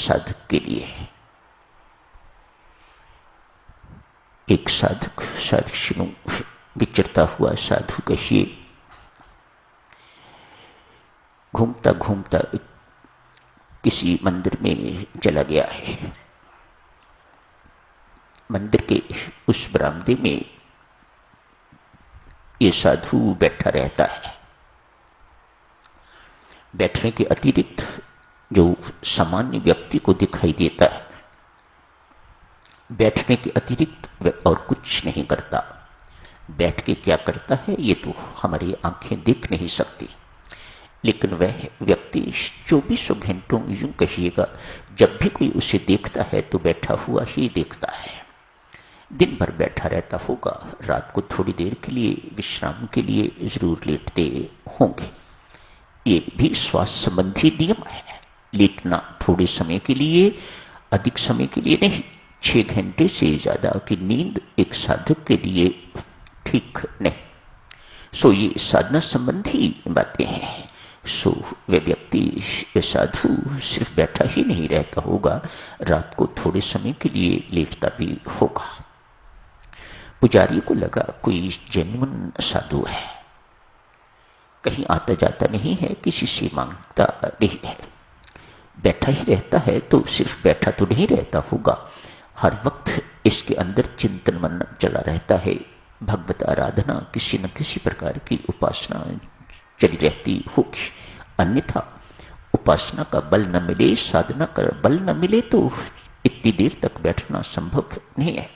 साधक के लिए। एक साधक साधु विचरता हुआ साधु कहिए घूमता घूमता किसी मंदिर में चला गया है। मंदिर के उस बरामदे में ये साधु बैठा रहता है। बैठने के अतिरिक्त जो सामान्य व्यक्ति को दिखाई देता है, बैठने के अतिरिक्त और कुछ नहीं करता। बैठ के क्या करता है ये तो हमारी आंखें देख नहीं सकती, लेकिन वह व्यक्ति 24 घंटों यूं कहिएगा जब भी कोई उसे देखता है तो बैठा हुआ ही देखता है। दिन भर बैठा रहता होगा, रात को थोड़ी देर के लिए विश्राम के लिए जरूर लेटते होंगे। ये भी स्वास्थ्य संबंधी नियम है। लेटना थोड़े समय के लिए, अधिक समय के लिए नहीं। 6 घंटे से ज्यादा की नींद एक साधक के लिए ठीक नहीं। सो ये साधना संबंधी बातें हैं। सो वे व्यक्ति साधु सिर्फ बैठा ही नहीं रहता होगा, रात को थोड़े समय के लिए लेटता भी होगा। पुजारी को लगा कोई जेन्युइन साधु है, कहीं आता जाता नहीं है, किसी से मांगता नहीं है, बैठा ही रहता है। तो सिर्फ बैठा तो नहीं रहता होगा, हर वक्त इसके अंदर चिंतन मनन चला रहता है। भगवत आराधना, किसी न किसी प्रकार की उपासना चली रहती होगी। अन्यथा उपासना का बल न मिले, साधना का बल न मिले तो इतनी देर तक बैठना संभव नहीं है।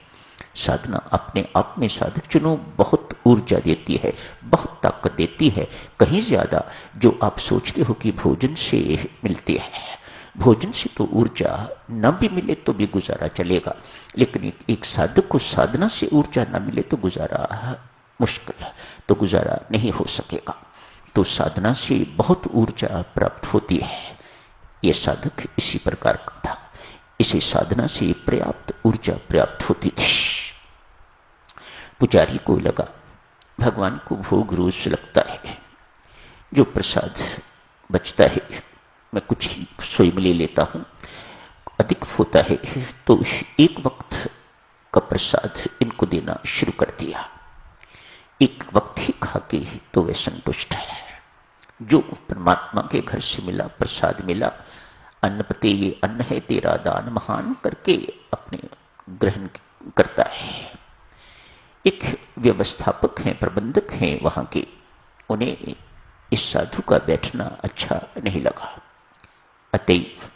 साधना अपने आप में साधक चुनो बहुत ऊर्जा देती है, बहुत ताकत देती है, कहीं ज्यादा जो आप सोचते हो कि भोजन से मिलती है। भोजन से तो ऊर्जा न भी मिले तो भी गुजारा चलेगा, लेकिन एक साधक को साधना से ऊर्जा न मिले तो गुजारा मुश्किल है, तो गुजारा नहीं हो सकेगा। तो साधना से बहुत ऊर्जा प्राप्त होती है। यह साधक इसी प्रकार का था, इसे साधना से पर्याप्त ऊर्जा प्राप्त होती थी। पुजारी को लगा भगवान को भोग रोज लगता है, जो प्रसाद बचता है मैं कुछ ही स्वयं ले लेता हूं, अधिक होता है तो एक वक्त का प्रसाद इनको देना शुरू कर दिया। एक वक्त ही खाके तो वे संतुष्ट है। जो परमात्मा के घर से मिला, प्रसाद मिला, अन्नपते ये अन्न है तेरा दान महान करके अपने ग्रहण करता है। एक व्यवस्थापक हैं, प्रबंधक हैं वहां के, उन्हें इस साधु का बैठना अच्छा नहीं लगा। अतएव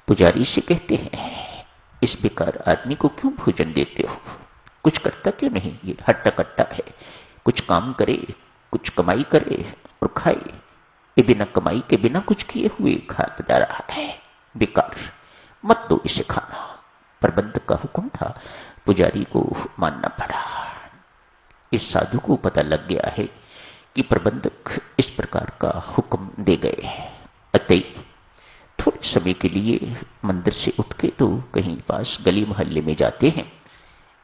पुजारी से कहते हैं इस बेकार आदमी को क्यों भोजन देते हो, कुछ करता क्यों नहीं, ये हट्टा कट्टा है, कुछ काम करे, कुछ कमाई करे और खाए, ये बिना कमाई के बिना कुछ किए हुए खा जा रहा है, बेकार, मत दो इसे खाना। प्रबंधक का हुक्म था, पुजारी को मानना पड़ा। इस साधु को पता लग गया है कि प्रबंधक इस प्रकार का हुक्म दे गए हैं। अतएव थोड़े समय के लिए मंदिर से उठ के तो कहीं पास गली मोहल्ले में जाते हैं,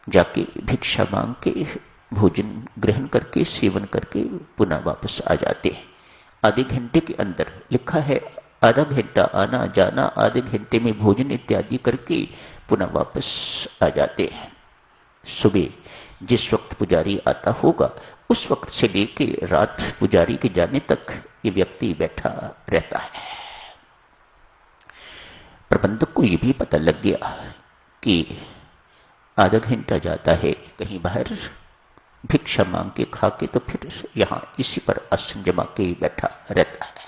जाके भिक्षा मांग के भोजन ग्रहण करके सेवन करके पुनः वापस आ जाते हैं। आधे घंटे के अंदर लिखा है, आधा घंटा आना जाना, आधे घंटे में भोजन इत्यादि करके पुनः वापस आ जाते हैं। सुबह जिस वक्त पुजारी आता होगा उस वक्त से लेके रात पुजारी के जाने तक ये व्यक्ति बैठा रहता है। प्रबंधक को यह भी पता लग गया कि आधा घंटा जाता है कहीं बाहर भिक्षा मांग के खा के, तो फिर यहां इसी पर आसन जमा के बैठा रहता है।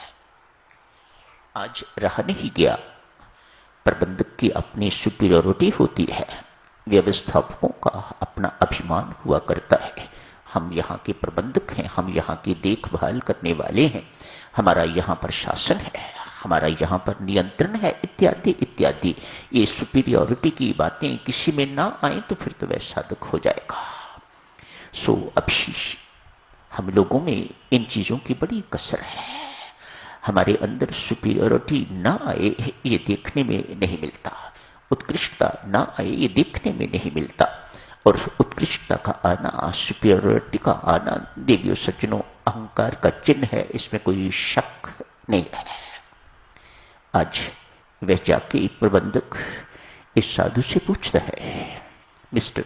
आज रहा नहीं गया। प्रबंधक की अपनी सुपीरियरिटी होती है, व्यवस्थापकों का अपना अभिमान हुआ करता है। हम यहाँ के प्रबंधक हैं, हम यहाँ की देखभाल करने वाले हैं, हमारा यहाँ पर शासन है, हमारा यहाँ पर नियंत्रण है, इत्यादि इत्यादि। ये सुपीरियरिटी की बातें किसी में ना आए तो फिर तो वह साधक हो जाएगा। सो अभी हम लोगों में इन चीजों की बड़ी कसर है। हमारे अंदर सुपीरियरिटी ना आए ये देखने में नहीं मिलता, उत्कृष्टता ना आए ये देखने में नहीं मिलता। और उत्कृष्टता का आना, सुपीरियरिटी का आना देवियों सज्जनों अहंकार का चिन्ह है, इसमें कोई शक नहीं है। आज वह जाके प्रबंधक इस साधु से पूछता है, मिस्टर,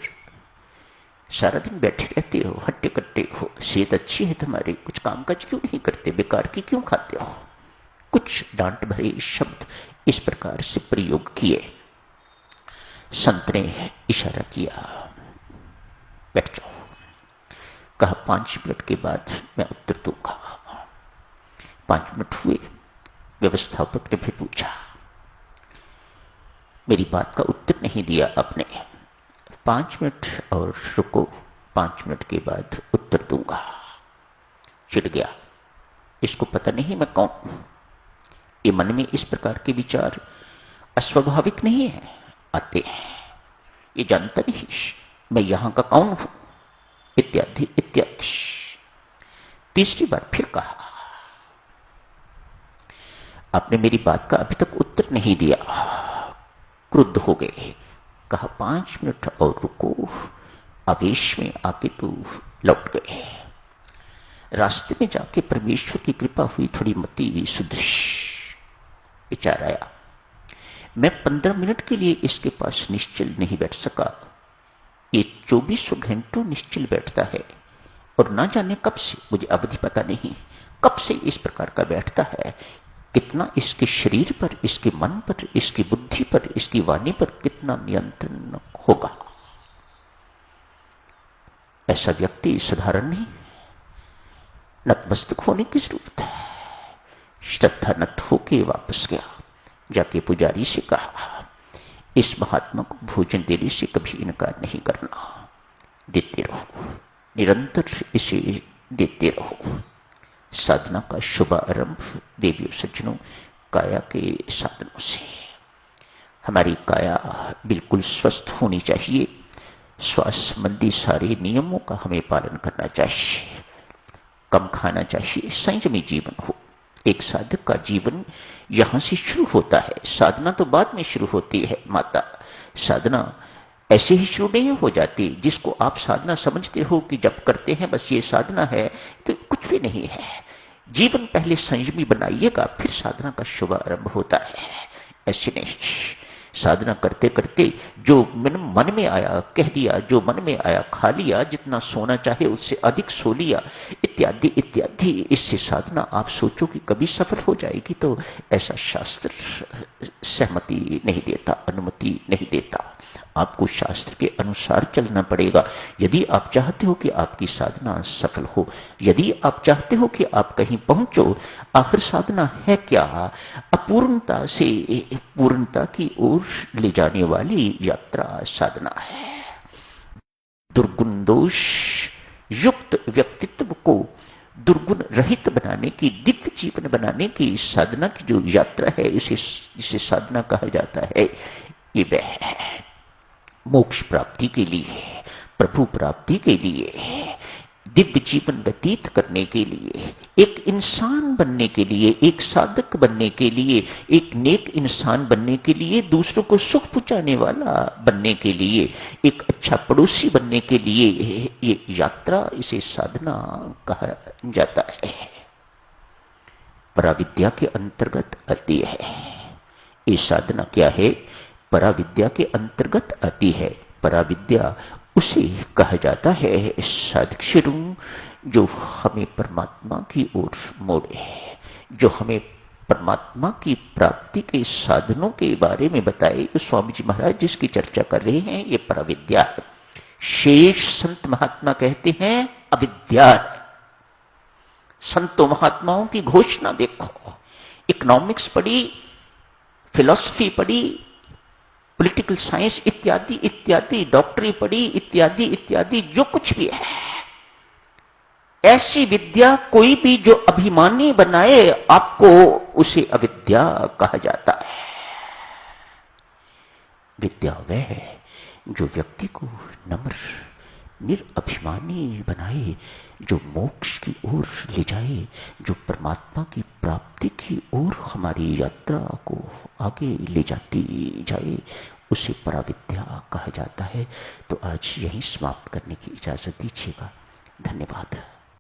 सारा दिन बैठे रहते हो, हट्टे कट्टे हो, सेहत अच्छी है तुम्हारी, कुछ कामकाज क्यों नहीं करते, बेकार की क्यों खाते हो? कुछ डांट भरे शब्द इस प्रकार से प्रयोग किए। संत ने इशारा किया, बैठ जाओ। कहा 5 मिनट के बाद मैं उत्तर दूंगा। 5 मिनट हुए, व्यवस्थापक ने फिर पूछा, मेरी बात का उत्तर नहीं दिया आपने। 5 मिनट और रुको, 5 मिनट के बाद उत्तर दूंगा। चिढ़ गया, इसको पता नहीं मैं कौन हूं। ये मन में इस प्रकार के विचार अस्वाभाविक नहीं है, आते हैं। ये जानता नहीं मैं यहां का कौन हूं, इत्यादि इत्यादि। तीसरी बार फिर कहा, आपने मेरी बात का अभी तक उत्तर नहीं दिया। क्रुद्ध हो गए। कहा 5 मिनट और रुको। आवेश में आके तो लौट गए। रास्ते में जाके परमेश्वर की कृपा हुई, थोड़ी मति हुई, सुदृश विचार आया, मैं 15 मिनट के लिए इसके पास निश्चल नहीं बैठ सका। ये 24 घंटों निश्चल बैठता है और ना जाने कब से, मुझे अवधि पता नहीं, कब से इस प्रकार का बैठता है। कितना इसके शरीर पर, इसके मन पर, इसकी बुद्धि पर, इसकी वाणी पर कितना नियंत्रण होगा। ऐसा व्यक्ति साधारण नहीं, नतमस्तक होने की जरूरत है। श्रद्धा नत होके वापस गया, जाके पुजारी से कहा, इस महात्मा को भोजन देने से कभी इनकार नहीं करना, देते रहो, निरंतर इसे देते रहो। साधना का शुभारंभ देवियों सज्जनों काया के साधनों से। हमारी काया बिल्कुल स्वस्थ होनी चाहिए। श्वास संबंधी सारे नियमों का हमें पालन करना चाहिए, कम खाना चाहिए, संयमी जीवन हो। एक साधक का जीवन यहां से शुरू होता है, साधना तो बाद में शुरू होती है। माता, साधना ऐसे ही शुरू नहीं हो जाती। जिसको आप साधना समझते हो कि जब करते हैं बस ये साधना है, तो कुछ भी नहीं है। जीवन पहले संयमी बनाइएगा, फिर साधना का शुभारंभ होता है। ऐसे नहीं, साधना करते करते जो मन में आया कह दिया, जो मन में आया खा लिया, जितना सोना चाहे उससे अधिक सो लिया, इत्यादि इत्यादि। इससे साधना आप सोचो कि कभी सफल हो जाएगी, तो ऐसा शास्त्र सहमति नहीं देता, अनुमति नहीं देता। आपको शास्त्र के अनुसार चलना पड़ेगा यदि आप चाहते हो कि आपकी साधना सफल हो, यदि आप चाहते हो कि आप कहीं पहुंचो। आखिर साधना है क्या? अपूर्णता से पूर्णता की ओर ले जाने वाली यात्रा साधना है। दुर्गुण दोष युक्त व्यक्तित्व को दुर्गुण रहित बनाने की, दिव्य जीवन बनाने की साधना की जो यात्रा है, इसे साधना कहा जाता है। ये वह है मोक्ष प्राप्ति के लिए, प्रभु प्राप्ति के लिए, दिव्य जीवन व्यतीत करने के लिए, एक इंसान बनने के लिए, एक साधक बनने के लिए, एक नेक इंसान बनने के लिए, दूसरों को सुख पहुंचाने वाला बनने के लिए, एक अच्छा पड़ोसी बनने के लिए ये यात्रा, इसे साधना कहा जाता है। पराविद्या के अंतर्गत आती है ये साधना। क्या है? पराविद्या के अंतर्गत आती है। पराविद्या उसे कहा जाता है साधक्षरु, जो हमें परमात्मा की ओर मोड़े, जो हमें परमात्मा की प्राप्ति के साधनों के बारे में बताए। स्वामी जी महाराज जिसकी चर्चा कर रहे हैं ये पराविद्या है। शेष संत महात्मा कहते हैं अविद्या। संतों महात्माओं की घोषणा देखो, इकोनॉमिक्स पढ़ी, फिलॉसफी पढ़ी, पॉलिटिकल साइंस इत्यादि इत्यादि, डॉक्टरी पढ़ी इत्यादि इत्यादि, जो कुछ भी है, ऐसी विद्या कोई भी जो अभिमानी बनाए आपको, उसे अविद्या कहा जाता है। विद्या वह है जो व्यक्ति को नम्र निरअभिमानी बनाए, जो मोक्ष की ओर ले जाए, जो परमात्मा की प्राप्ति की ओर हमारी यात्रा को आगे ले जाती जाए, उसे पराविद्या कहा जाता है। तो आज यहीं समाप्त करने की इजाजत दीजिएगा। धन्यवाद।